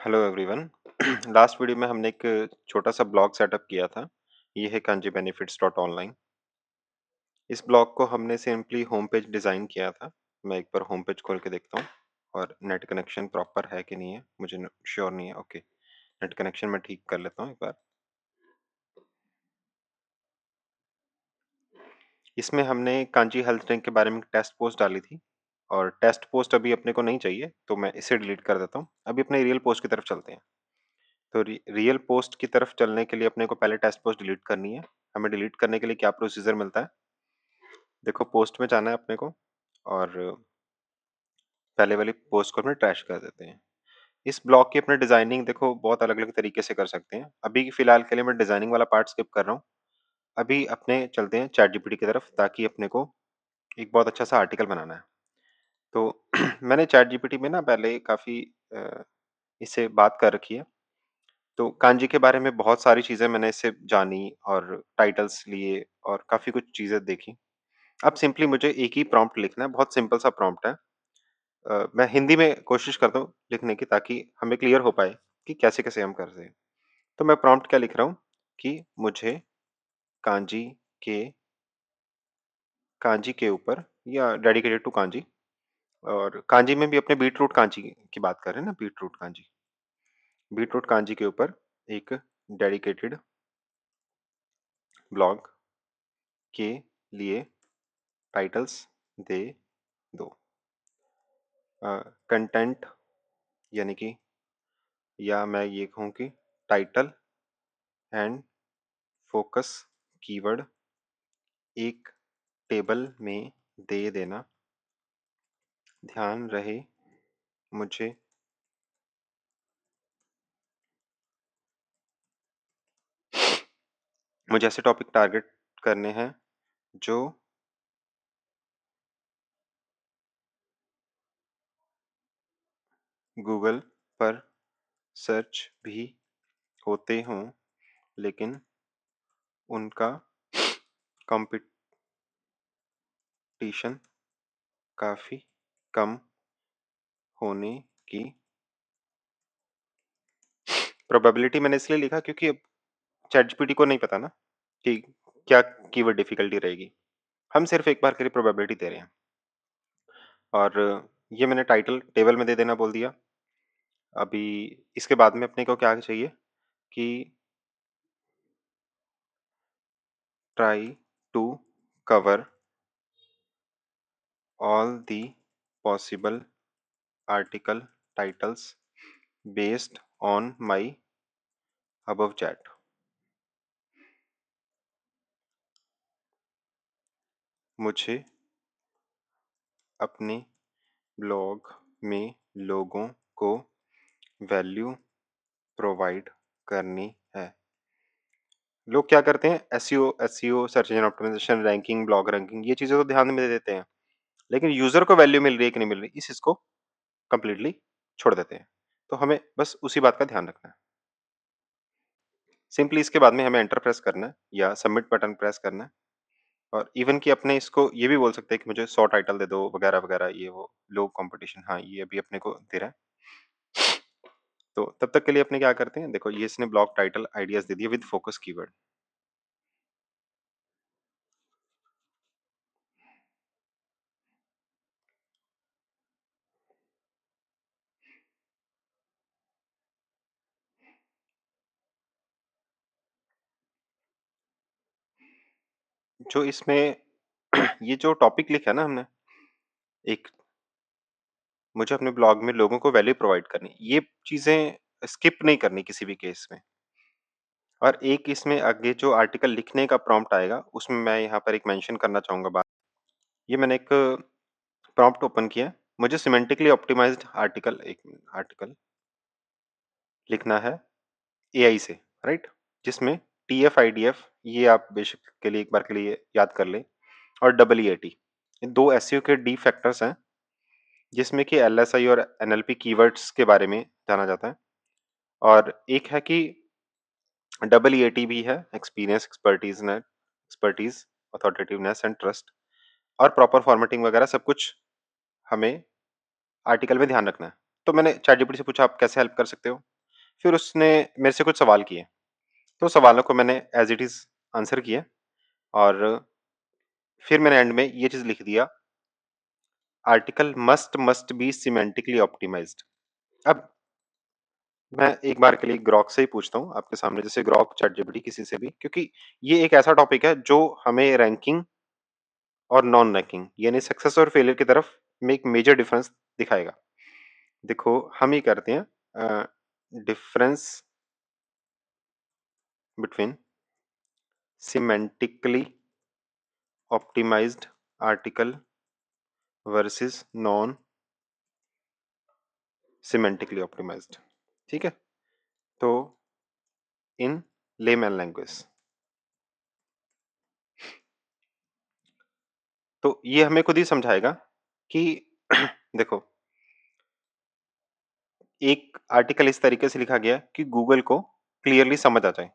Hello everyone. Last video में हमने एक छोटा सा ब्लॉग सेटअप किया था। ये है कांजी बेनिफिट्स डॉट ऑनलाइन। इस ब्लॉग को हमने सिंपली होम पेज डिज़ाइन किया था। मैं एक बार होम पेज खोल के देखता हूँ और नेट कनेक्शन प्रॉपर है कि नहीं है, मुझे श्योर नहीं है। ओके, नेट कनेक्शन मैं ठीक कर लेता हूँ एक बार। इसमें हमने कांजी हेल्थ ड्रिंक के बारे में टेस्ट पोस्ट डाली थी और टेस्ट पोस्ट अभी अपने को नहीं चाहिए, तो मैं इसे डिलीट कर देता हूँ। अभी अपने रियल पोस्ट की तरफ चलते हैं। तो रियल पोस्ट की तरफ चलने के लिए अपने को पहले टेस्ट पोस्ट डिलीट करनी है। हमें डिलीट करने के लिए क्या प्रोसीजर मिलता है? देखो, पोस्ट में जाना है अपने को और पहले वाली पोस्ट को अपने ट्रैश कर देते हैं। इस ब्लॉग की अपने डिजाइनिंग देखो बहुत अलग अलग तरीके से कर सकते हैं। अभी फिलहाल के लिए मैं डिजाइनिंग वाला पार्ट स्किप कर रहा हूँ। अभी अपने चलते हैं चैट जीपीटी की तरफ, ताकि अपने को एक बहुत अच्छा सा आर्टिकल बनाना है। तो मैंने चैट जीपीटी में ना पहले काफी इससे बात कर रखी है। तो कांजी के बारे में बहुत सारी चीज़ें मैंने इससे जानी और टाइटल्स लिए और काफ़ी कुछ चीज़ें देखी। अब सिंपली मुझे एक ही प्रॉम्प्ट लिखना है, बहुत सिंपल सा प्रॉम्प्ट है। मैं हिंदी में कोशिश करता हूँ लिखने की, ताकि हमें क्लियर हो पाए कि कैसे-कैसे हम कर रहे हैं। तो मैं प्रॉम्प्ट क्या लिख रहा हूँ कि मुझे कांजी के कांजी के ऊपर, या डेडिकेटेड टू कांजी, और कांजी में भी अपने बीटरूट कांजी की बात कर रहे हैं ना, बीटरूट कांजी। बीटरूट कांजी के ऊपर एक डेडिकेटेड ब्लॉग के लिए टाइटल्स दे दो। कंटेंट यानी कि, या मैं ये कहूँ कि टाइटल एंड फोकस कीवर्ड एक टेबल में दे देना। ध्यान रहे मुझे मुझे ऐसे टॉपिक टारगेट करने हैं जो गूगल पर सर्च भी होते हों, लेकिन उनका कंपटीशन काफ़ी कम होने की प्रोबेबिलिटी। मैंने इसलिए लिखा क्योंकि अब चैटजीपीटी को नहीं पता ना कि क्या कीवर्ड डिफिकल्टी रहेगी। हम सिर्फ एक बार के लिए प्रोबेबिलिटी दे रहे हैं। और ये मैंने टाइटल टेबल में दे देना बोल दिया। अभी इसके बाद में अपने को क्या चाहिए कि try to cover all the possible article titles based on my above chat. मुझे अपने ब्लॉग में लोगों को वैल्यू प्रोवाइड करनी है। लोग क्या करते हैं, SEO search engine optimisation, ranking, blog ranking, ये चीजें तो ध्यान में दे देते हैं, लेकिन यूजर को वैल्यू मिल रही है कि नहीं मिल रही, इस इसको कंप्लीटली छोड़ देते हैं। तो हमें बस उसी बात का ध्यान रखना है। सिंपली इसके बाद में हमें एंटर प्रेस करना है या सबमिट बटन प्रेस करना है। और इवन कि अपने इसको ये भी बोल सकते हैं कि मुझे 100 टाइटल दे दो वगैरह वगैरह, ये वो लो कंपटीशन। हाँ, ये अभी अपने को दे रहा है। तो तब तक के लिए अपने क्या करते हैं, देखो ये इसने ब्लॉग टाइटल आइडियाज दे दिए विद फोकस कीवर्ड। जो इसमें ये जो टॉपिक लिखा है ना हमने, एक, मुझे अपने ब्लॉग में लोगों को वैल्यू प्रोवाइड करनी, ये चीजें स्किप नहीं करनी किसी भी केस में। और एक इसमें आगे जो आर्टिकल लिखने का प्रॉम्प्ट आएगा, उसमें मैं यहाँ पर एक मेंशन करना चाहूंगा बात। ये मैंने एक प्रॉम्प्ट ओपन किया है। मुझे सिमेंटिकली ऑप्टिमाइज्ड आर्टिकल, एक आर्टिकल लिखना है एआई से, राइट? जिसमें टीएफ आईडीएफ, ये आप बेशक के लिए एक बार के लिए याद कर लें, और डबल ईएटी, ये दो एसईओ के डी फैक्टर्स हैं, जिसमें कि एलएसआई और एनएलपी कीवर्ड्स के बारे में जाना जाता है। और एक है कि डबल ईएटी भी है, एक्सपीरियंस, एक्सपर्टीज, अथॉरिटेटिवनेस एंड ट्रस्ट, और प्रॉपर फॉर्मेटिंग वगैरह सब कुछ हमें आर्टिकल में ध्यान रखना है। तो मैंने चैट जीपीटी से पूछा, आप कैसे हेल्प कर सकते हो? फिर उसने मेरे से कुछ सवाल किए, तो सवालों को मैंने एज़ इट इज़ आंसर किया और फिर मैंने एंड में ये चीज़ लिख दिया, article must be semantically optimised. अब मैं एक बार के लिए ग्रॉक से ही पूछता हूँ आपके सामने, जैसे ग्रॉक, चैटजीपीटी, किसी से भी, क्योंकि ये एक ऐसा टॉपिक है जो हमें रैंकिंग और नॉन रैंकिंग यानी सक्सेस और फेलियर की तरफ में एक मेजर डिफरेंस दिखाएगा। देखो हम ये करते हैं difference between semantically optimised article versus non semantically optimised. ठीक है, तो इन लेमैन लैंग्वेज, तो ये हमें खुद ही समझाएगा कि देखो, एक आर्टिकल इस तरीके से लिखा गया कि गूगल को क्लियरली समझ आ जाए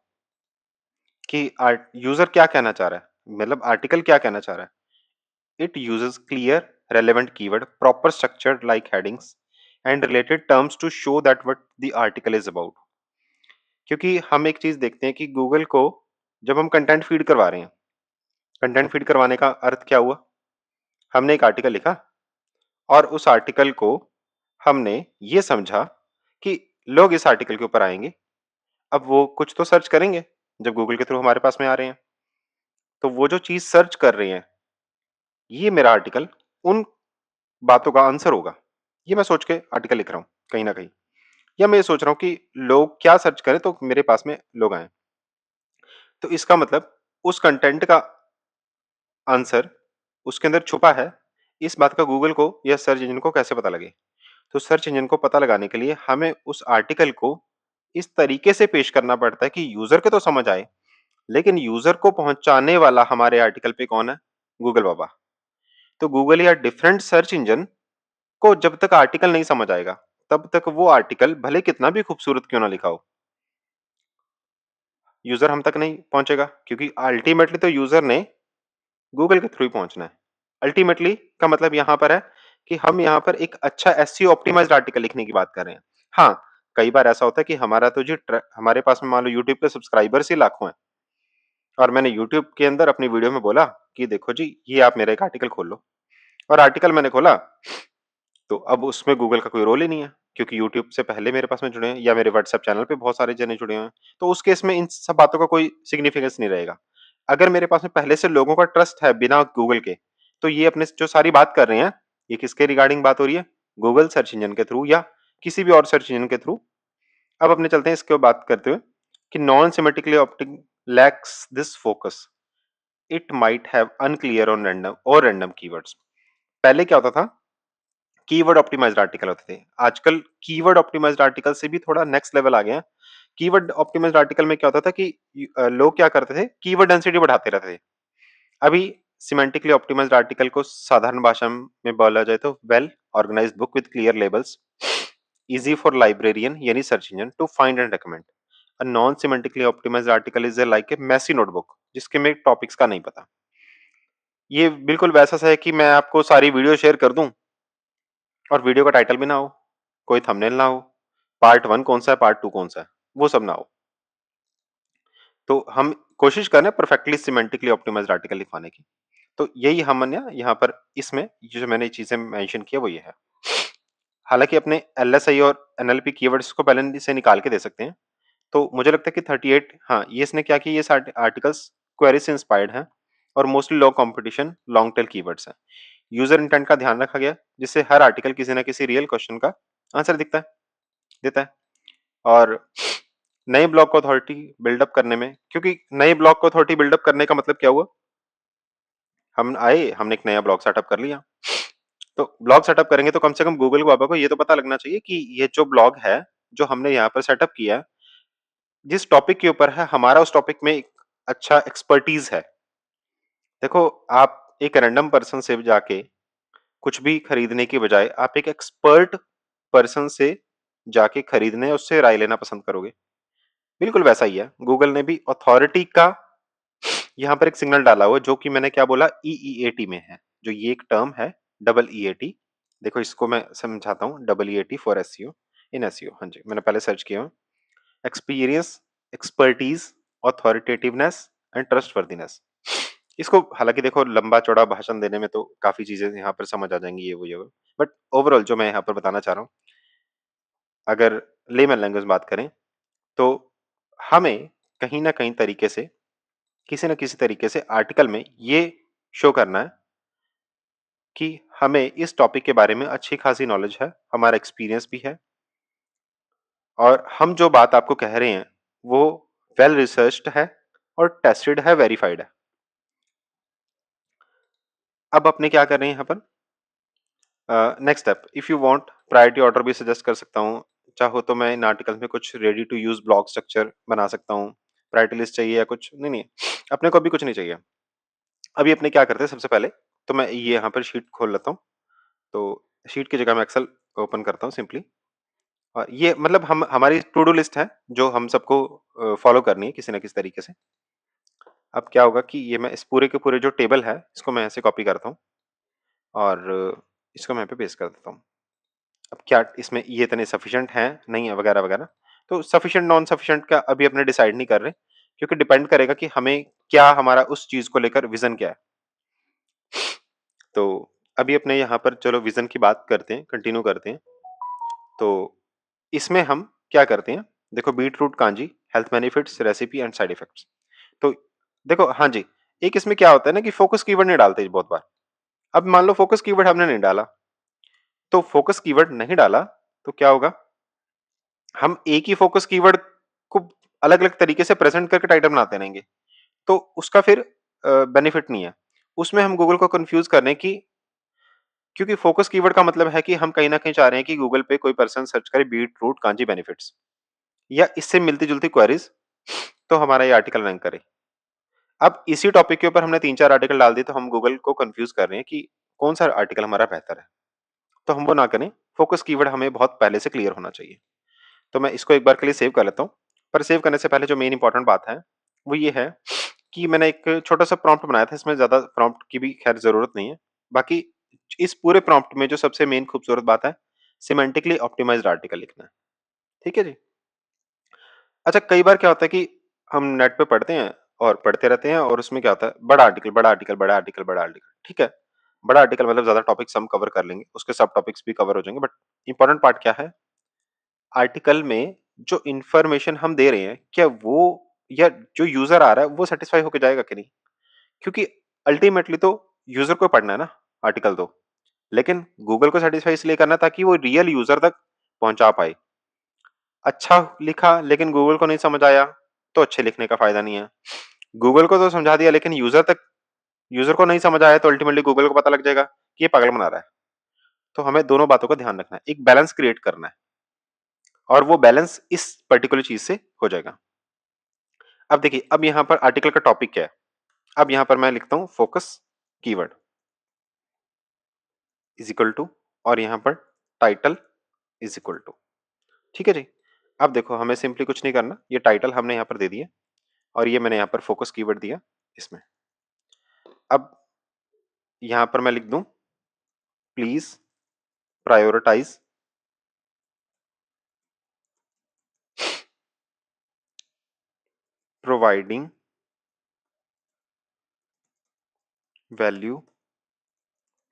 कि यूजर क्या कहना चाह रहा है, मतलब आर्टिकल क्या कहना चाह रहा है। It uses clear relevant keyword, proper structure like headings and related terms to show that what the article is about. क्योंकि हम एक चीज देखते हैं कि गूगल को जब हम कंटेंट फीड करवा रहे हैं, कंटेंट फीड करवाने का अर्थ क्या हुआ, हमने एक आर्टिकल लिखा और उस आर्टिकल को हमने ये समझा कि लोग इस आर्टिकल के ऊपर आएंगे, अब वो कुछ तो सर्च करेंगे जब गूगल के थ्रू हमारे पास में आ रहे हैं, तो वो जो चीज सर्च कर रहे हैं, ये मेरा आर्टिकल उन बातों का आंसर होगा। ये मैं सोच के आर्टिकल लिख रहा हूँ कहीं ना कहीं, या मैं ये सोच रहा हूँ कि लोग क्या सर्च करें तो मेरे पास में लोग आए, तो इसका मतलब उस कंटेंट का आंसर उसके अंदर छुपा है। इस बात का गूगल को या सर्च इंजन को कैसे पता लगे, तो सर्च इंजन को पता लगाने के लिए हमें उस आर्टिकल को इस तरीके से पेश करना पड़ता है कि यूजर के तो समझ आए, लेकिन यूजर को पहुंचाने वाला हमारे आर्टिकल पे कौन है, गूगल बाबा। तो गूगल या डिफरेंट सर्च इंजन को जब तक आर्टिकल नहीं समझ आएगा, तब तक वो आर्टिकल भले कितना भी खूबसूरत क्यों ना लिखा हो, यूजर हम तक नहीं पहुंचेगा, क्योंकि अल्टीमेटली तो यूजर ने गूगल के थ्रू ही पहुंचना है। अल्टीमेटली का मतलब यहां पर है कि हम यहां पर एक अच्छा एसईओ ऑप्टिमाइज्ड आर्टिकल लिखने की बात कर रहे हैं। हाँ, कई बार ऐसा होता है कि हमारा तो जी हमारे पास में मान लो यूट्यूब पे सब्सक्राइबर्स ही लाखों हैं, और मैंने यूट्यूब के अंदर अपनी वीडियो में बोला कि देखो जी ये आप मेरा एक आर्टिकल खोल लो, और आर्टिकल मैंने खोला, तो अब उसमें गूगल का कोई रोल ही नहीं है, क्योंकि यूट्यूब से पहले मेरे पास में जुड़े हैं या मेरे व्हाट्सएप चैनल पे बहुत सारे जने जुड़े हुए हैं, तो उस केस में इन सब बातों का कोई सिग्निफिकेंस नहीं रहेगा। अगर मेरे पास में पहले से लोगों का ट्रस्ट है बिना गूगल के, तो ये अपने जो सारी बात कर रहे हैं, ये किसके रिगार्डिंग बात हो रही है, गूगल सर्च इंजन के थ्रू या किसी भी और सर्च इंजन के थ्रू। अब अपने चलते हैं इसके बात करते हुए कि non symmetrically opting lakhs this focus, it might have unclear on random और रैंडम कीवर्ड्स। पहले क्या होता था, कीवर्ड ऑप्टिमाइज्ड आर्टिकल होते थे, आजकल कीवर्ड ऑप्टिमाइज्ड आर्टिकल से भी थोड़ा नेक्स्ट लेवल आ गया है। कीवर्ड ऑप्टिमाइज्ड आर्टिकल में क्या होता था कि लोग क्या करते थे, कीवर्ड डेंसिटी बढ़ाते रहते थे। अभी सिमेंटिकली ऑप्टिमाइज्ड आर्टिकल को साधारण भाषा में बोला जाए तो well organised book with clear labels, easy for librarian यानी search engine to find and recommend. A non semantically optimised article is like a messy notebook जिसके में टॉपिक्स का नहीं पता। ये बिल्कुल वैसा सा है कि मैं आपको सारी वीडियो शेयर कर दूं और वीडियो का टाइटल भी ना हो, कोई थंबनेल ना हो, पार्ट 1 कौन सा है, पार्ट 2 कौन सा है, वो सब ना हो। तो हम कोशिश कर रहे हैं परफेक्टली सिमेंटिकली ऑप्टिमाइज्ड आर्टिकल लिखवाने की। तो यही हमने यहाँ पर इसमें ये जो मैंने चीजें मेंशन किया वो ये है। हालांकि अपने एलएसआई और एनएलपी कीवर्ड्स को पहले से निकाल के दे सकते हैं, तो मुझे लगता है कि 38, हाँ ये इसने क्या किया, ये आर्टिकल्स क्वेरी से इंस्पायर्ड हैं और मोस्टली लो कंपटीशन लॉन्ग टेल कीवर्ड्स हैं। यूजर इंटेंट का ध्यान रखा गया, जिससे हर आर्टिकल किसी ना किसी रियल क्वेश्चन का आंसर दिखता है, देता है। और नए ब्लॉग को अथॉरिटी बिल्डअप करने में, क्योंकि नए ब्लॉग को अथॉरिटी बिल्डअप करने का मतलब क्या हुआ, हम आए, हमने एक नया ब्लॉग सेटअप कर लिया, तो ब्लॉग सेटअप करेंगे तो कम से कम गूगल बाबा को ये तो पता लगना चाहिए कि ये जो ब्लॉग है जो हमने यहाँ पर सेटअप किया है, जिस टॉपिक के ऊपर है, हमारा उस टॉपिक में एक अच्छा एक्सपर्टीज है। देखो, आप एक रैंडम पर्सन से जाके कुछ भी खरीदने की बजाय आप एक एक्सपर्ट पर्सन से जाके खरीदने, उससे राय लेना पसंद करोगे। बिल्कुल वैसा ही है, गूगल ने भी अथॉरिटी का यहाँ पर एक सिग्नल डाला हुआ है, जो कि मैंने क्या बोला, ईईएटी में है। जो ये एक टर्म है, डबल ईएटी, देखो इसको मैं समझाता हूँ, double EAT for SEO, in SEO, हाँ जी मैंने पहले सर्च किया। Experience, expertise, authoritativeness and trustworthiness. इसको हालांकि देखो लंबा चौड़ा भाषण देने में तो काफी चीजें यहाँ पर समझ आ जाएंगी ये वो, बट ओवरऑल जो मैं यहाँ पर बताना चाह रहा हूँ, अगर लेमन लैंग्वेज बात करें तो हमें कहीं ना कहीं तरीके से, किसी न किसी तरीके से आर्टिकल में ये शो करना है कि हमें इस टॉपिक के बारे में अच्छी खासी नॉलेज है, हमारा एक्सपीरियंस भी है, और हम जो बात आपको कह रहे हैं वो वेल रिसर्च्ड है और टेस्टेड है, वेरीफाइड है। अब अपने क्या कर रहे हैं यहाँ पर, next step, if you want priority order भी सजेस्ट कर सकता हूँ। चाहो तो मैं इन आर्टिकल में कुछ ready to use block structure बना सकता हूँ। प्रायोरिटी लिस्ट चाहिए या कुछ, नहीं नहीं, अपने को अभी कुछ नहीं चाहिए। अभी अपने क्या करते हैं, सबसे पहले तो मैं ये यहाँ पर शीट खोल लेता हूँ। तो शीट की जगह मैं एक्सेल ओपन करता हूँ सिंपली, और ये मतलब हम हमारी टू डू लिस्ट है जो हम सबको फॉलो करनी है किसी ना किसी तरीके से। अब क्या होगा कि ये मैं इस पूरे के पूरे जो टेबल है इसको मैं ऐसे कॉपी करता हूँ और इसको मैं यहाँ पे पेस्ट कर देता हूँ। अब क्या इसमें ये इतने सफिशिएंट हैं नहीं है वगैरह वगैरह, तो सफिशिएंट नॉन सफिशिएंट का अभी अपने डिसाइड नहीं कर रहे, क्योंकि डिपेंड करेगा कि हमें क्या, हमारा उस चीज को लेकर विजन क्या है। तो अभी अपने यहाँ पर चलो विजन की बात करते हैं, कंटिन्यू करते हैं। तो इसमें हम क्या करते हैं, देखो beet root kanji, health benefits, recipe and side effects. तो देखो हाँ जी, एक इसमें क्या होता है ना कि फोकस कीवर्ड नहीं डालते बहुत बार। अब मान लो फोकस कीवर्ड हमने नहीं डाला, तो फोकस कीवर्ड नहीं डाला तो क्या होगा, हम एक ही फोकस कीवर्ड को अलग अलग तरीके से प्रेजेंट करके टाइटल बनाते रहेंगे, तो उसका फिर बेनिफिट नहीं है। उसमें हम गूगल को कंफ्यूज कर रहे हैं कि, क्योंकि फोकस कीवर्ड का मतलब है कि हम कहीं ना कहीं चाह रहे हैं कि गूगल पे कोई पर्सन सर्च करे बीट रूट कांजी बेनिफिट्स या इससे मिलती जुलती क्वेरीज, तो हमारा ये आर्टिकल रैंक करे। अब इसी टॉपिक के ऊपर हमने 3-4 आर्टिकल डाल दिए, तो हम गूगल को कंफ्यूज कर रहे हैं कि कौन सा आर्टिकल हमारा बेहतर है। तो हम वो ना करें, फोकस कीवर्ड हमें बहुत पहले से क्लियर होना चाहिए। तो मैं इसको एक बार के लिए सेव कर लेता हूँ, पर सेव करने से पहले जो मेन इंपॉर्टेंट बात है वो ये है कि मैंने एक छोटा सा प्रॉम्प्ट बनाया था, इसमें ज्यादा प्रॉम्प्ट की भी खैर जरूरत नहीं है। बाकी इस पूरे प्रॉम्प्ट में जो सबसे मेन खूबसूरत बात है, सिमेंटिकली ऑप्टिमाइज्ड आर्टिकल लिखना है। ठीक है जी। अच्छा, कई बार क्या होता है कि हम नेट पे पढ़ते हैं और पढ़ते रहते हैं, और उसमें क्या होता है, बड़ा आर्टिकल बड़ा आर्टिकल बड़ा आर्टिकल बड़ा आर्टिकल, ठीक है, बड़ा आर्टिकल मतलब ज्यादा टॉपिक्स हम कवर कर लेंगे, उसके सब टॉपिक्स भी कवर हो जाएंगे, बट इंपॉर्टेंट पार्ट क्या है, आर्टिकल में जो इंफॉर्मेशन हम दे रहे हैं क्या वो, या जो यूजर आ रहा है वो सेटिस्फाई होकर जाएगा कि नहीं। क्योंकि अल्टीमेटली तो यूजर को पढ़ना है ना आर्टिकल, तो लेकिन गूगल को सेटिस्फाई इसलिए करना ताकि वो रियल यूजर तक पहुंचा पाए। अच्छा लिखा लेकिन गूगल को नहीं समझ आया, तो अच्छे लिखने का फायदा नहीं है। गूगल को तो समझा दिया लेकिन यूजर को नहीं समझ आया, तो अल्टीमेटली गूगल को पता लग जाएगा कि ये पागल बना रहा है। तो हमें दोनों बातों का ध्यान रखना है, एक बैलेंस क्रिएट करना है, और वो बैलेंस इस पर्टिकुलर चीज से हो जाएगा। अब देखिए, अब यहां पर आर्टिकल का टॉपिक क्या है, अब यहां पर मैं लिखता हूं focus keyword is equal to, और यहां पर टाइटल इज इक्वल टू। ठीक है जी। अब देखो हमें सिंपली कुछ नहीं करना, ये टाइटल हमने यहां पर दे दिया और ये मैंने यहां पर फोकस कीवर्ड दिया इसमें। अब यहां पर मैं लिख दूं please prioritise providing value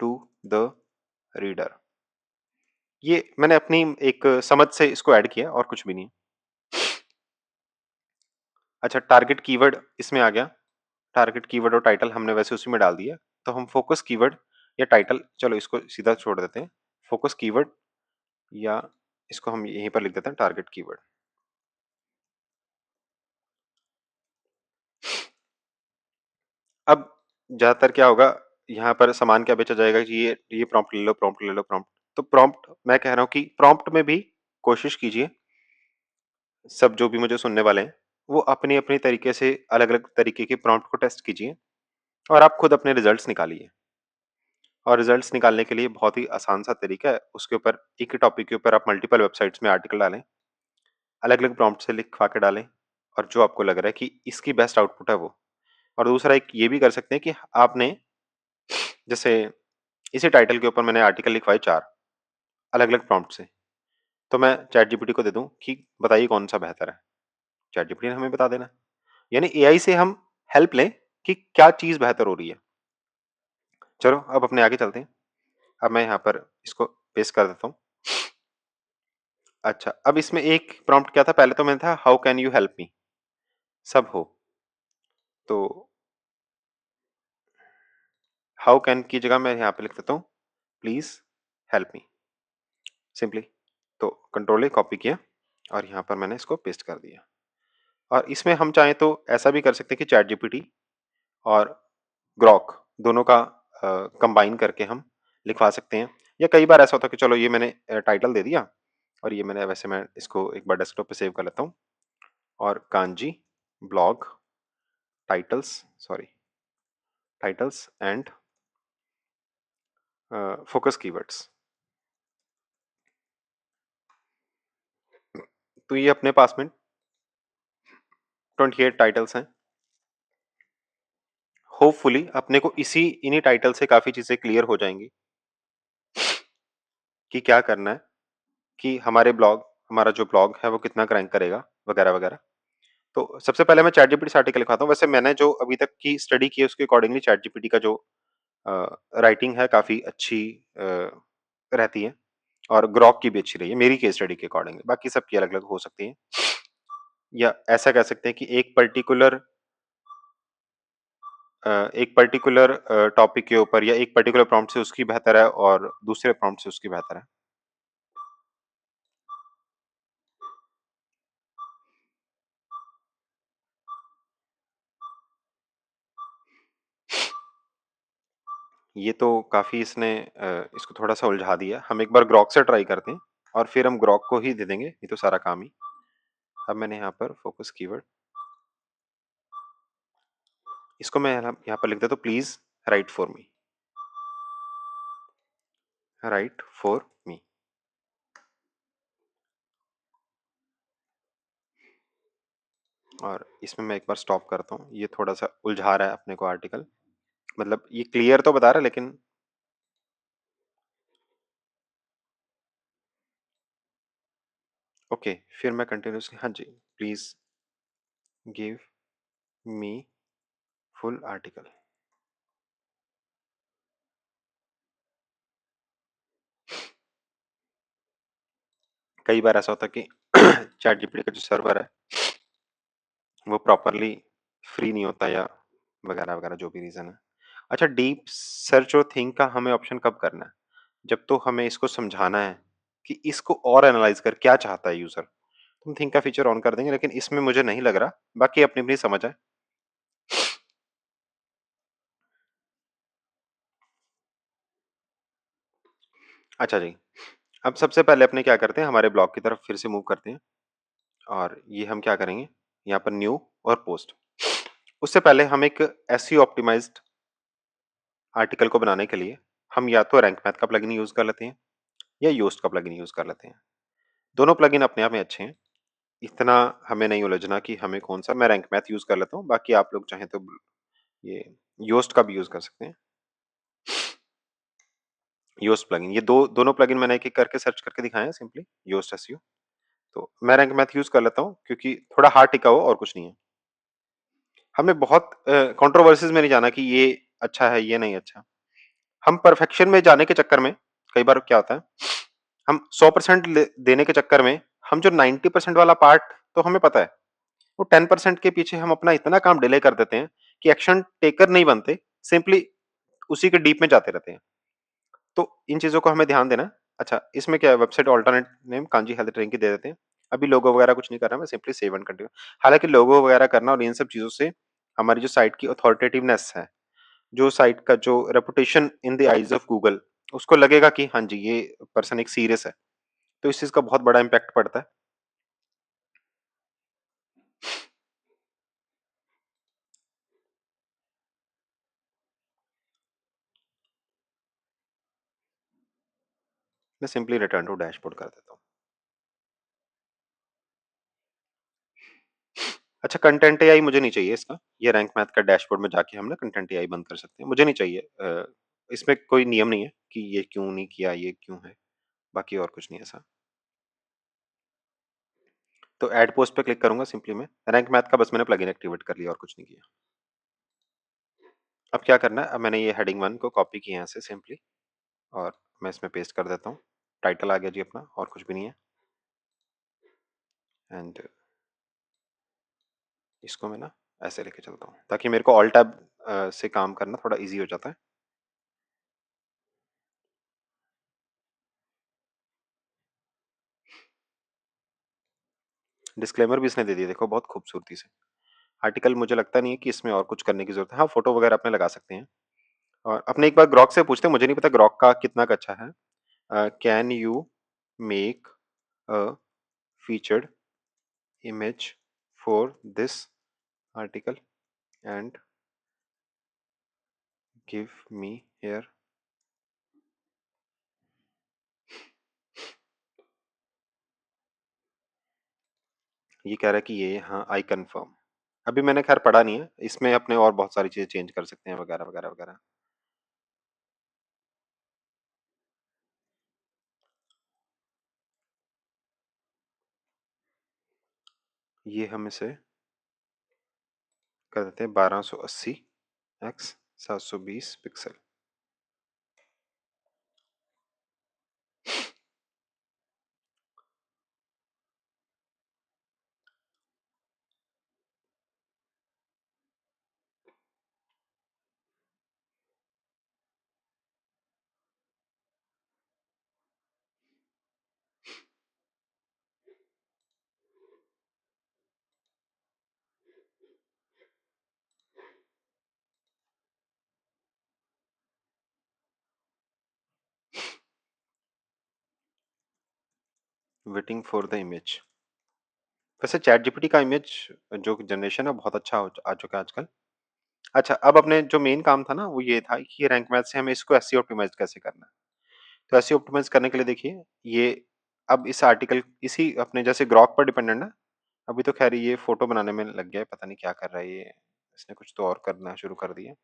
to the reader. ये मैंने अपनी एक समझ से इसको ऐड किया और कुछ भी नहीं। अच्छा, टारगेट कीवर्ड इसमें आ गया, टारगेट कीवर्ड और टाइटल हमने वैसे उसी में डाल दिया, तो हम फोकस कीवर्ड या टाइटल, चलो इसको सीधा छोड़ देते हैं, फोकस कीवर्ड, या इसको हम यहीं पर लिख देते हैं टारगेट कीवर्ड। अब ज्यादातर क्या होगा, यहाँ पर सामान क्या बेचा जाएगा कि ये प्रॉम्प्ट ले लो, प्रॉम्प्ट ले लो, प्रॉम्प्ट। तो प्रॉम्प्ट मैं कह रहा हूँ कि प्रॉम्प्ट में भी कोशिश कीजिए, सब जो भी मुझे सुनने वाले हैं वो अपनी अपनी तरीके से अलग अलग तरीके के प्रॉम्प्ट को टेस्ट कीजिए, और आप खुद अपने रिजल्ट्स निकालिए। और रिजल्ट्स निकालने के लिए बहुत ही आसान सा तरीका है, उसके ऊपर एक ही टॉपिक के ऊपर आप मल्टीपल वेबसाइट्स में आर्टिकल डालें, अलग अलग प्रॉम्प्ट से लिखवा के डालें, और जो आपको लग रहा है कि इसकी बेस्ट आउटपुट है वो। और दूसरा एक ये भी कर सकते हैं कि आपने जैसे इसी टाइटल के ऊपर मैंने आर्टिकल लिखवाए 4 अलग अलग प्रॉम्प्ट से, तो मैं चैट जीपीटी को दे दूं कि बताइए कौन सा बेहतर है, चैट जीपीटी ने हमें बता देना। यानी एआई से हम हेल्प लें कि क्या चीज़ बेहतर हो रही है। चलो अब अपने आगे चलते हैं। अब मैं यहाँ पर इसको पेस्ट कर देता हूँ। अच्छा, अब इसमें एक प्रॉम्प्ट क्या था, पहले तो मैंने था how can you help me, सब हो। तो हाउ कैन की जगह मैं यहाँ पे लिख देता हूँ प्लीज हेल्प मी, सिंपली। तो कंट्रोल ए कॉपी किया और यहाँ पर मैंने इसको पेस्ट कर दिया। और इसमें हम चाहें तो ऐसा भी कर सकते हैं कि चैट जीपीटी और ग्रॉक दोनों का कंबाइन करके हम लिखवा सकते हैं। या कई बार ऐसा होता है कि चलो ये मैंने टाइटल दे दिया और ये मैंने, वैसे मैं इसको एक बार डेस्कटॉप पे सेव कर लेता हूँ। और kanji blog titles, sorry, titles and focus keywords. तो ये अपने पास में 28 टाइटल्स हैं। होपफुली अपने को इन्हीं टाइटल से काफी चीजें क्लियर हो जाएंगी कि क्या करना है, कि हमारा जो ब्लॉग है वो कितना क्रैंक करेगा, वगैरह वगैरह। तो सबसे पहले मैं चैट जीपीटी से आर्टिकल लिखवाता हूँ। वैसे मैंने जो अभी तक की स्टडी की है उसके अकॉर्डिंगली चैट जीपीटी का जो राइटिंग है काफी अच्छी रहती है, और ग्रॉक की भी अच्छी रही है मेरी केस स्टडी के अकॉर्डिंग। बाकी सबकी अलग अलग हो सकती है, या ऐसा कह सकते हैं कि एक पर्टिकुलर टॉपिक के ऊपर या एक पर्टिकुलर प्रॉम्प्ट से उसकी बेहतर है और दूसरे प्रॉम्प्ट से उसकी बेहतर है। ये तो काफी इसने इसको थोड़ा सा उलझा दिया। हम एक बार ग्रॉक से ट्राई करते हैं और फिर हम ग्रॉक को ही दे देंगे, ये तो सारा काम ही। अब मैंने यहाँ पर फोकस कीवर्ड, इसको मैं यहाँ पर लिख देता हूँ please right for me, right for me. और इसमें मैं एक बार स्टॉप करता हूँ, ये थोड़ा सा उलझा रहा है अपने को आर्टिकल। मतलब ये क्लियर तो बता रहा है लेकिन ओके। फिर मैं कंटिन्यूसली, हाँ जी, please give me full article. कई बार ऐसा होता है कि चैट जीपीटी का जो सर्वर है वो प्रॉपरली फ्री नहीं होता, या वगैरह वगैरह जो भी रीजन है। अच्छा, डीप सर्च और थिंक का हमें ऑप्शन कब करना है? जब तो हमें इसको समझाना है कि इसको और एनालाइज कर क्या चाहता है यूजर। हम थिंक का फीचर ऑन कर देंगे, लेकिन इसमें मुझे नहीं लग रहा, बाकी अपनी अपनी समझ है। अच्छा जी, अब सबसे पहले अपने क्या करते हैं, हमारे ब्लॉग की तरफ फिर से मूव करते हैं। और ये हम क्या करेंगे, यहाँ पर न्यू और पोस्ट। उससे पहले हम एक एसईओ ऑप्टिमाइज्ड आर्टिकल को बनाने के लिए हम या तो रैंक मैथ का प्लगइन यूज कर लेते हैं या योस्ट का प्लगइन यूज कर लेते हैं। दोनों प्लगइन अपने आप में अच्छे हैं, इतना हमें नहीं उलझना कि हमें कौन सा। मैं रैंक मैथ यूज कर लेता हूँ, बाकी आप लोग चाहें तो ये योस्ट का भी यूज कर सकते हैं। योस्ट प्लगइन, ये दोनों प्लगइन मैंने एक एक करके सर्च करके दिखाए हैं, सिंपली योस्ट एसईओ। तो मैं रैंक मैथ यूज कर लेता हूँ क्योंकि थोड़ा हार्ड टिका हो और कुछ नहीं है। हमें बहुत कंट्रोवर्सीज में नहीं जाना कि ये अच्छा है ये नहीं अच्छा। हम परफेक्शन में जाने के चक्कर में कई बार क्या होता है, हम 100% देने के चक्कर में हम जो 90% वाला पार्ट तो हमें पता है, वो 10% के पीछे हम अपना इतना काम डिले कर देते हैं कि एक्शन टेकर नहीं बनते, सिंपली उसी के डीप में जाते रहते हैं। तो इन चीजों को हमें ध्यान देना है। अच्छा, इसमें क्या है, website alternate name kanji health drink की दे देते हैं। अभी लोगो वगैरह कुछ नहीं कर रहा, मैं सिंपली सेव एंड कंटिन्यू। हालांकि लोगो वगैरह करना और इन सब चीजों से हमारी जो साइट की अथॉरिटेटिवनेस है, जो साइट का जो reputation in the eyes of Google, उसको लगेगा कि हाँ जी ये पर्सन एक सीरियस है। तो इस चीज का बहुत बड़ा इम्पैक्ट पड़ता है। मैं सिंपली रिटर्न टू डैशबोर्ड कर देता हूँ। अच्छा, कंटेंट एआई मुझे नहीं चाहिए इसका। ये रैंक मैथ का डैशबोर्ड में जाके हम ना कंटेंट एआई बंद कर सकते हैं, मुझे नहीं चाहिए। इसमें कोई नियम नहीं है कि ये क्यों नहीं किया, ये क्यों है। बाकी और कुछ नहीं है ऐसा। तो ऐड पोस्ट पे क्लिक करूँगा सिंपली मैं। रैंक मैथ का बस मैंने प्लगइन एक्टिवेट कर लिया और कुछ नहीं किया। अब क्या करना है, अब मैंने ये हेडिंग 1 को कॉपी किया यहाँ से सिंपली और मैं इसमें पेस्ट कर देता हूँ। टाइटल आ गया जी अपना और कुछ भी नहीं है। एंड इसको मैं ना ऐसे लेके चलता हूँ ताकि मेरे को ऑल टैब से काम करना थोड़ा ईज़ी हो जाता है। डिस्क्लेमर भी इसने दे दिया देखो बहुत खूबसूरती से। आर्टिकल मुझे लगता नहीं है कि इसमें और कुछ करने की ज़रूरत है। हाँ, फ़ोटो वगैरह अपने लगा सकते हैं और अपने एक बार ग्रॉक से पूछते हैं, मुझे नहीं पता ग्रॉक का कितना का अच्छा है। Can you make a featured image for this article and give me here. ये कह रहा है कि ये हाँ आई कंफर्म। अभी मैंने खैर पढ़ा नहीं है, इसमें अपने और बहुत सारी चीज़ें चेंज कर सकते हैं वगैरह, वगैरह, वगैरह। ये हम इसे कर देते हैं 1280 x 720 pixel. Waiting for the image. वैसे चैट जीपीटी का इमेज जो जनरेशन है बहुत अच्छा आ चुका है आजकल। अच्छा, अब अपने जो मेन काम था ना वो ये था कि रैंक मैथ से हमें इसको एसईओ ऑप्टिमाइज कैसे करना है। तो एसईओ ऑप्टिमाइज करने के लिए देखिए ये अब इस आर्टिकल इसी अपने जैसे ग्रॉक पर डिपेंडेंट है। अभी तो खैर ये फोटो बनाने में लग गया है, पता नहीं क्या कर रहा है ये, इसने कुछ तो और करना शुरू कर दिया।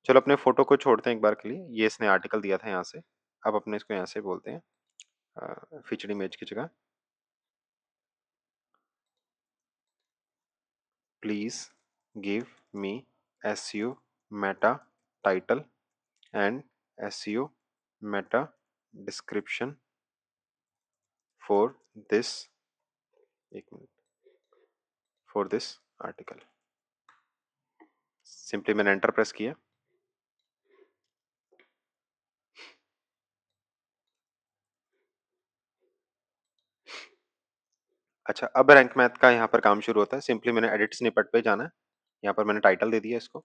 चलो अपने फोटो को छोड़ते हैं एक बार के लिए, ये इसने आर्टिकल दिया था यहाँ से। अब अपने इसको यहाँ से बोलते हैं फीचर्ड इमेज की जगह please give me SEO meta title and SEO meta description for this, एक minute, for this article. Simply मैंने एंटर प्रेस किया। अच्छा, अब रैंक मैथ का यहाँ पर काम शुरू होता है। सिंपली मैंने एडिट स्निपेट पे जाना है। यहाँ पर मैंने टाइटल दे दिया इसको,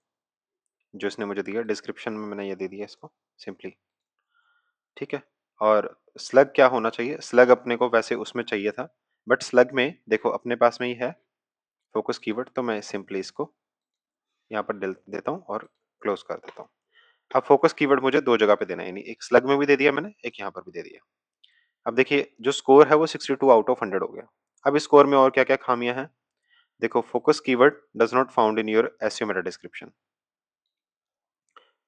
जो इसने मुझे दिया। डिस्क्रिप्शन में मैंने ये दे दिया इसको सिंपली, ठीक है। और स्लग क्या होना चाहिए, स्लग अपने को वैसे उसमें चाहिए था, बट स्लग में देखो अपने पास में ही है फोकस कीवर्ड, तो मैं सिंपली इसको यहाँ पर डेल देता हूँ और क्लोज कर देता हूँ। अब फोकस कीवर्ड मुझे दो जगह पे देना है, यानी एक स्लग में भी दे दिया मैंने, एक यहाँ पर भी दे दिया। अब देखिए जो स्कोर है वो 62 आउट ऑफ 100 हो गया। अब इस स्कोर में और क्या क्या खामियां हैं, देखो focus keyword does not found in your SEO meta description.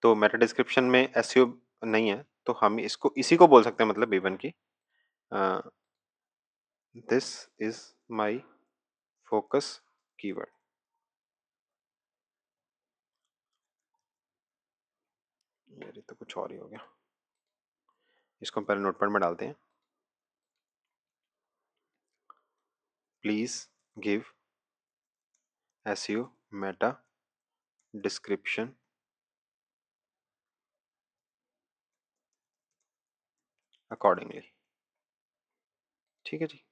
तो मेटा डिस्क्रिप्शन में एसईओ नहीं है, तो हम इसको इसी को बोल सकते हैं, मतलब B1 की this is my focus keyword. ये तो कुछ और ही हो गया, इसको हम पहले नोटपैड में डालते हैं। Please give SEO meta description accordingly, ठीक है जी।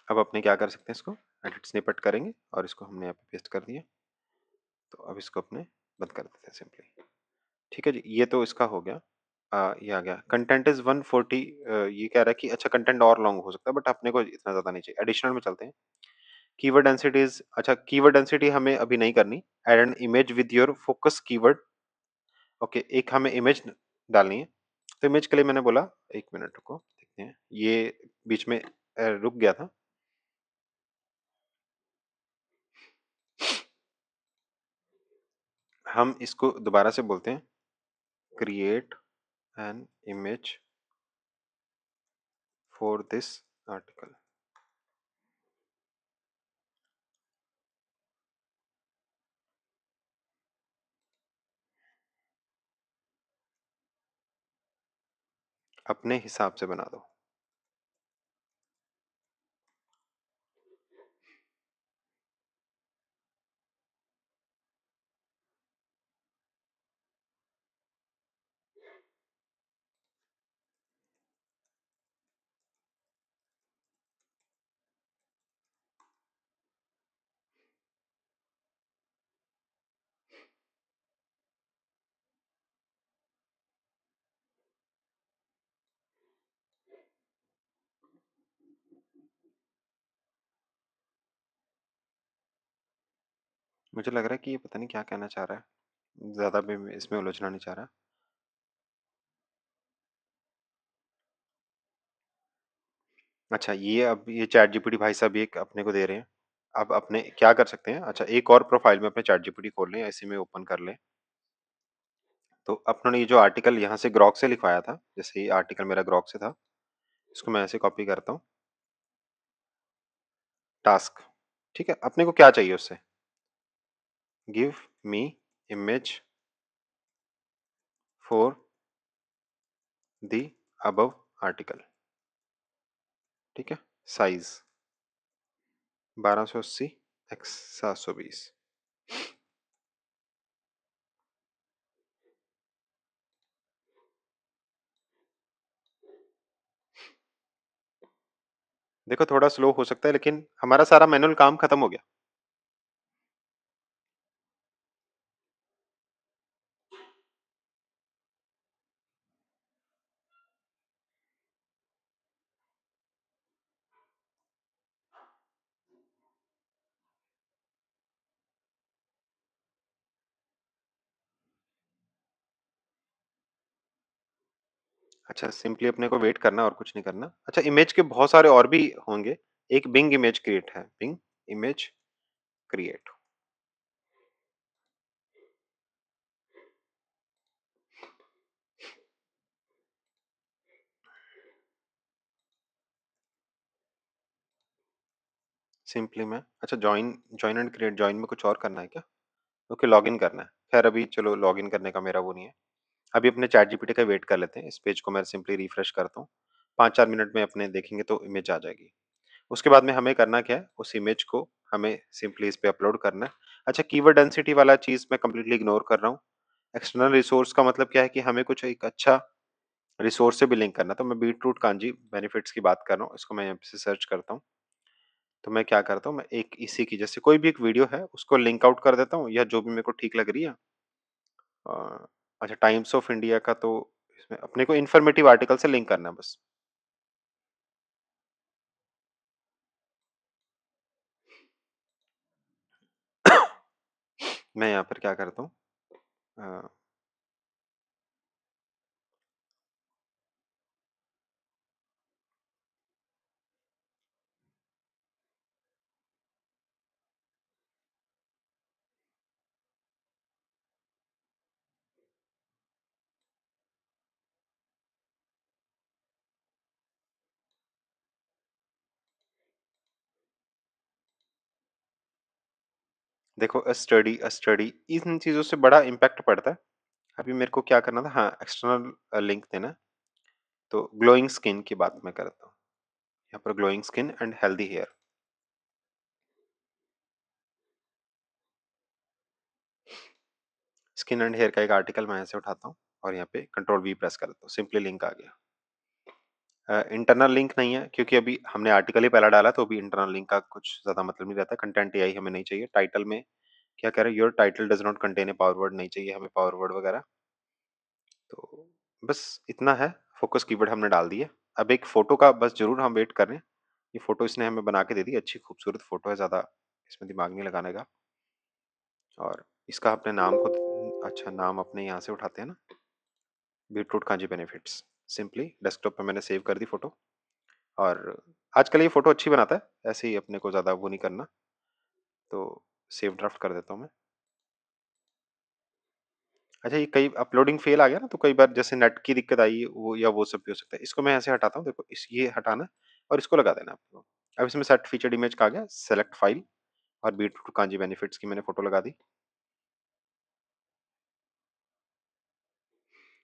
अब अपने क्या कर सकते हैं, इसको एडिट स्निपेट करेंगे और इसको हमने यहाँ पे पेस्ट कर दिया। तो अब इसको अपने बंद कर देते हैं सिंपली, ठीक है जी। ये तो इसका हो गया। ये आ गया कंटेंट इज 140। ये कह रहा है कि अच्छा कंटेंट और लॉन्ग हो सकता है, बट अपने को इतना ज्यादा नहीं चाहिए। एडिशनल में चलते हैं। कीवर्ड डेंसिटीज, अच्छा कीवर्ड डेंसिटी हमें अभी नहीं करनी। Add an image with your focus keyword. Okay, एक हमें इमेज डालनी है। तो इमेज के लिए मैंने बोला, एक मिनट रुको देखते हैं, ये बीच में रुक गया था। हम इसको दोबारा से बोलते हैं create an image for this article. अपने हिसाब से बना दो। मुझे लग रहा है कि ये पता नहीं क्या कहना चाह रहा है, ज्यादा भी मैं इसमें उलझना नहीं चाह रहा। अच्छा, ये अब ये चैट जीपीटी भाई साहब ये अपने को दे रहे हैं। अब अपने क्या कर सकते हैं, अच्छा एक और प्रोफाइल में अपने चैट जीपीटी खोल लें, ऐसे में ओपन कर लें। तो अपनों ये जो आर्टिकल यहाँ से ग्रॉक से लिखवाया था, जैसे ये आर्टिकल मेरा ग्रॉक से था, इसको मैं ऐसे कॉपी करता हूँ। टास्क, ठीक है, अपने को क्या चाहिए उससे, give me image for the above article, ठीक है, साइज 1280 एक्स 720। देखो थोड़ा स्लो हो सकता है, लेकिन हमारा सारा मैनुअल काम खत्म हो गया। अच्छा, सिंपली अपने को वेट करना और कुछ नहीं करना। अच्छा, इमेज के बहुत सारे और भी होंगे। एक बिंग इमेज क्रिएट है, बिंग इमेज क्रिएट। सिंपली मैं, अच्छा join, join and create, join में कुछ और करना है क्या? ओके, लॉगिन करना है। खैर अभी चलो लॉगिन करने का मेरा वो नहीं है। अभी अपने चैट जीपीटी का वेट कर लेते हैं। इस पेज को मैं सिंपली रिफ्रेश करता हूँ, 5-4 मिनट में अपने देखेंगे तो इमेज आ जाएगी। उसके बाद में हमें करना क्या है, उस इमेज को हमें सिंपली इस पे अपलोड करना है। अच्छा, कीवर्ड डेंसिटी वाला चीज मैं कंप्लीटली इग्नोर कर रहा हूँ। एक्सटर्नल रिसोर्स का मतलब क्या है कि हमें कुछ एक अच्छा रिसोर्स से भी लिंक करना। तो मैं बीटरूट कांजी बेनिफिट्स की बात कर रहा हूँ, इसको मैं यहाँ से सर्च करता हूँ। तो मैं क्या करता हूँ, मैं एक इसी की जैसे कोई भी एक वीडियो है उसको लिंक आउट कर देता हूँ, या जो भी मेरे को ठीक लग रही है। अच्छा, टाइम्स ऑफ इंडिया का तो इसमें अपने को इन्फॉर्मेटिव आर्टिकल से लिंक करना है बस। मैं यहाँ पर क्या करता हूँ, अ, देखो अ स्टडी इन चीजों से बड़ा इम्पैक्ट पड़ता है। अभी मेरे को क्या करना था, हाँ एक्सटर्नल लिंक देना है। तो ग्लोइंग स्किन की बात मैं करता हूँ, यहाँ पर glowing skin and healthy hair. Skin and hair का एक आर्टिकल मैं यहाँ से उठाता हूँ और यहाँ पे कंट्रोल वी प्रेस कर देता हूँ, सिंपली लिंक आ गया। इंटरनल लिंक नहीं है क्योंकि अभी हमने आर्टिकल ही पहला डाला, तो अभी इंटरनल लिंक का कुछ ज्यादा मतलब नहीं रहता। कंटेंट एआई हमें नहीं चाहिए। टाइटल में क्या कह रहे हैं, your title does not contain a power word, नहीं चाहिए हमें पावर वर्ड वगैरह। तो बस इतना है। फोकस कीवर्ड हमने डाल दिए। अब एक फोटो का बस जरूर हम वेट कर रहे हैं। ये फोटो इसने हमें बना के दे दी, अच्छी खूबसूरत फोटो है, ज्यादा इसमें दिमाग नहीं लगाने का। और इसका अपने नाम को, अच्छा नाम अपने यहाँ से उठाते हैं ना, beetroot kanji benefits. Simply desktop पे मैंने सेव कर दी फोटो। और आजकल ये फोटो अच्छी बनाता है, ऐसे ही अपने को ज्यादा वो नहीं करना। तो सेव ड्राफ्ट कर देता हूँ मैं। अच्छा, ये कई अपलोडिंग फेल आ गया ना, तो कई बार जैसे नेट की दिक्कत आई वो, या वो सब भी हो सकता है। इसको मैं ऐसे हटाता हूँ, देखो इस ये हटाना है और इसको लगा देना है आपको। अब इसमें सेट फीचर्ड इमेज का आ गया, सेलेक्ट फाइल और बीट कांजी बेनिफिट्स की मैंने फोटो लगा दी।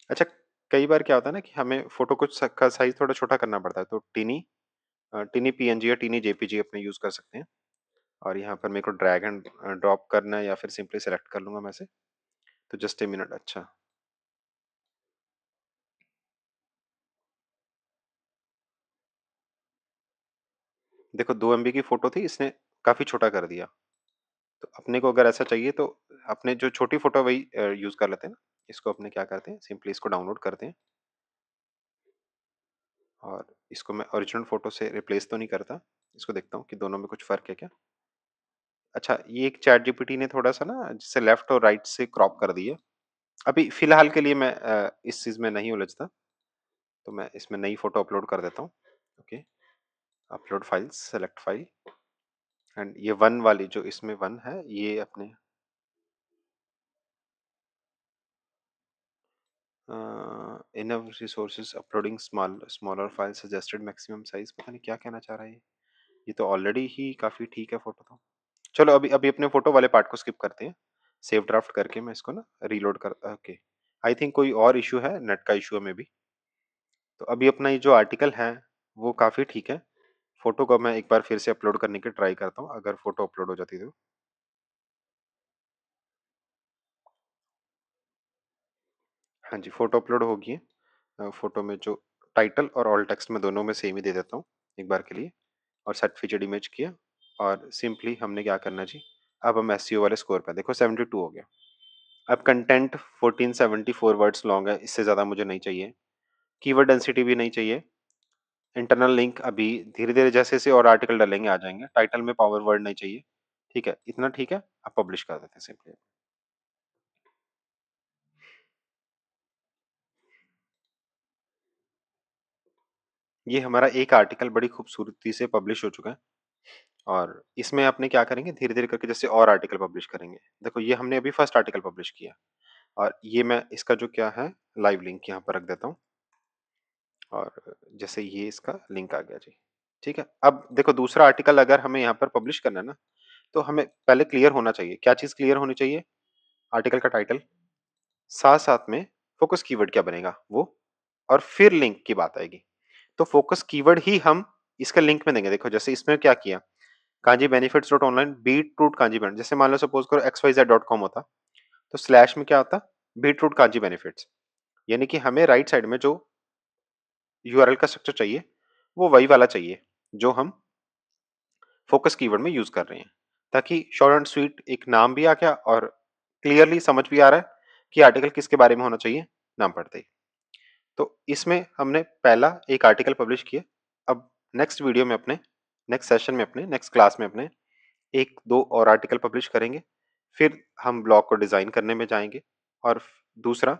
अच्छा, कई बार क्या होता है ना कि हमें फोटो कुछ का साइज थोड़ा छोटा करना पड़ता है, तो टिनी पीएनजी या टिनी जेपीजी अपने यूज कर सकते हैं। और यहाँ पर मेरे को ड्रैग एंड ड्रॉप करना है या फिर सिंपली सेलेक्ट कर लूंगा मैं से। तो जस्ट ए मिनट। अच्छा, देखो 2 MB की फोटो थी, इसने काफी छोटा कर दिया। तो अपने को अगर ऐसा चाहिए तो अपने जो छोटी फोटो वही यूज कर लेते हैं ना। इसको अपने क्या करते हैं, सिंपली इसको डाउनलोड करते हैं और इसको मैं ओरिजिनल फोटो से रिप्लेस तो नहीं करता। इसको देखता हूँ कि दोनों में कुछ फर्क है क्या। अच्छा, ये एक चैट जीपीटी ने थोड़ा सा ना जिससे लेफ्ट और राइट से क्रॉप कर दिया। अभी फिलहाल के लिए मैं इस चीज में नहीं उलझता, तो मैं इसमें नई फोटो अपलोड कर देता हूँ। Okay, upload files, select file and ये वन वाली जो इसमें वन है ये अपने enough resources uploading smaller file suggested maximum size, पता नहीं क्या कहना चाह रहा है ये तो ऑलरेडी ही काफी ठीक है फोटो तो। चलो अभी अभी अपने फोटो वाले पार्ट को स्किप करते हैं। सेव ड्राफ्ट करके मैं इसको ना रीलोड कर, ओके। आई थिंक कोई और इशू है, नेट का इशू है मे बी। तो अभी अपना ये जो आर्टिकल है वो काफी ठीक है। फोटो को मैं एक बार फिर से अपलोड करने की ट्राई करता हूँ, अगर फोटो अपलोड हो जाती तो। हाँ जी, फोटो अपलोड हो गई है। फोटो में जो टाइटल और ऑल टेक्स्ट में दोनों में सेम ही दे देता हूँ एक बार के लिए। और सेट फीचर्ड इमेज किया और सिंपली हमने क्या करना जी, अब हम एसईओ वाले स्कोर पे देखो 72 हो गया। अब कंटेंट 1474 वर्ड्स लॉन्ग है, इससे ज़्यादा मुझे नहीं चाहिए। कीवर्ड डेंसिटी भी नहीं चाहिए। इंटरनल लिंक अभी धीरे धीरे जैसे जैसे और आर्टिकल डालेंगे आ जाएंगे। टाइटल में पावर वर्ड नहीं चाहिए। ठीक है, इतना ठीक है। अब पब्लिश कर देते हैं सिंपली। ये हमारा एक आर्टिकल बड़ी खूबसूरती से पब्लिश हो चुका है। और इसमें अपने क्या करेंगे, धीरे धीरे करके जैसे और आर्टिकल पब्लिश करेंगे। देखो ये हमने अभी फर्स्ट आर्टिकल पब्लिश किया और ये मैं इसका जो क्या है लाइव लिंक यहाँ पर रख देता हूँ। और जैसे ये इसका लिंक आ गया जी। ठीक है, अब देखो दूसरा आर्टिकल अगर हमें यहाँ पर पब्लिश करना है ना, तो हमें पहले क्लियर होना चाहिए। क्या चीज क्लियर होनी चाहिए? आर्टिकल का टाइटल, साथ साथ में फोकस कीवर्ड क्या बनेगा वो, और फिर लिंक की बात आएगी। तो फोकस कीवर्ड ही हम इसका लिंक में देंगे। देखो जैसे इसमें क्या किया, kanji benefits dot online beet root kanji benefit, जैसे मान लो सपोज करो xyz.com होता, तो स्लैश में क्या होता, बीट रूट कांजी बेनिफिट्स। यानी कि हमें राइट साइड में जो यूआरएल का स्ट्रक्चर चाहिए वो वही वाला चाहिए जो हम फोकस कीवर्ड में यूज कर रहे हैं, ताकि शॉर्ट एंड स्वीट एक नाम भी आ गया और क्लियरली समझ भी आ रहा है कि आर्टिकल किसके बारे में होना चाहिए नाम पढ़ते ही। तो इसमें हमने पहला एक आर्टिकल पब्लिश किया। अब नेक्स्ट वीडियो में अपने, नेक्स्ट सेशन में अपने, नेक्स्ट क्लास में अपने एक दो और आर्टिकल पब्लिश करेंगे। फिर हम ब्लॉग को डिजाइन करने में जाएंगे। और दूसरा,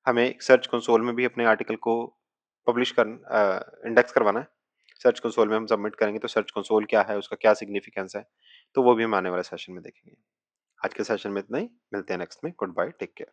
हमें सर्च कंसोल में भी अपने आर्टिकल को पब्लिश कर इंडेक्स करवाना है। सर्च कंसोल में हम सबमिट करेंगे तो सर्च कंसोल क्या है, उसका क्या सिग्निफिकेंस है, तो वो भी हम आने वाले सेशन में देखेंगे। आज के सेशन में इतना ही, मिलते हैं नेक्स्ट में। Good bye, take care.